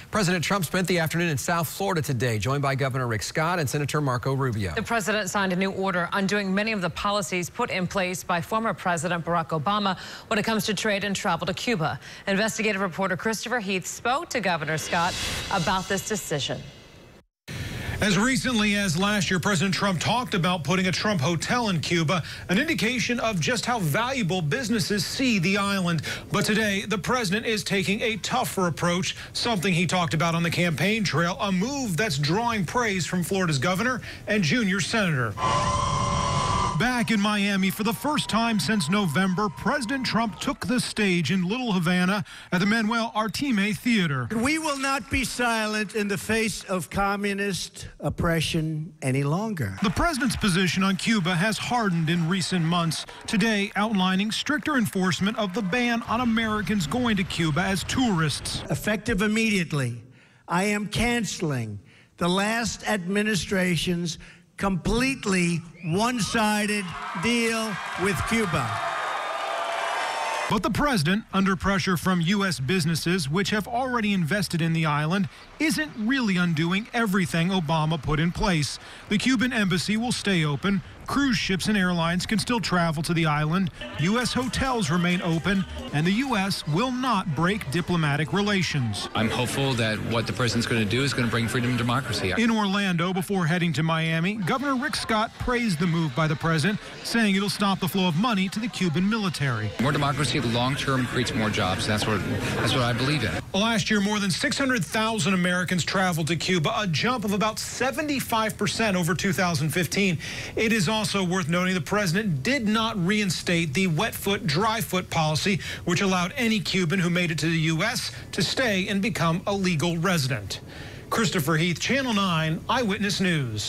President Trump spent the afternoon in South Florida today, joined by Governor Rick Scott and Senator Marco Rubio. The president signed a new order undoing many of the policies put in place by former President Barack Obama when it comes to trade and travel to Cuba. Investigative reporter Christopher Heath spoke to Governor Scott about this decision. As recently as last year, President Trump talked about putting a Trump hotel in Cuba, an indication of just how valuable businesses see the island. But today, the president is taking a tougher approach, something he talked about on the campaign trail, a move that's drawing praise from Florida's governor and junior senator. Back in Miami for the first time since November, President Trump took the stage in Little Havana at the Manuel Artime Theater. We will not be silent in the face of communist oppression any longer. The president's position on Cuba has hardened in recent months, today outlining stricter enforcement of the ban on Americans going to Cuba as tourists. Effective immediately, I am canceling the last administration's completely one-sided deal with Cuba. But the president, under pressure from U.S. businesses, which have already invested in the island, isn't really undoing everything Obama put in place. The Cuban embassy will stay open. Cruise ships and airlines can still travel to the island. U.S. hotels remain open, and the U.S. will not break diplomatic relations. I'm hopeful that what the president's going to do is going to bring freedom and democracy. In Orlando, before heading to Miami, Governor Rick Scott praised the move by the president, saying it'll stop the flow of money to the Cuban military. More democracy long-term creates more jobs. That's what I believe in. Last year, more than 600,000 Americans traveled to Cuba, a jump of about 75% over 2015. It is also worth noting the president did not reinstate the wet foot, dry foot policy, which allowed any Cuban who made it to the U.S. to stay and become a legal resident. Christopher Heath, Channel 9 Eyewitness News.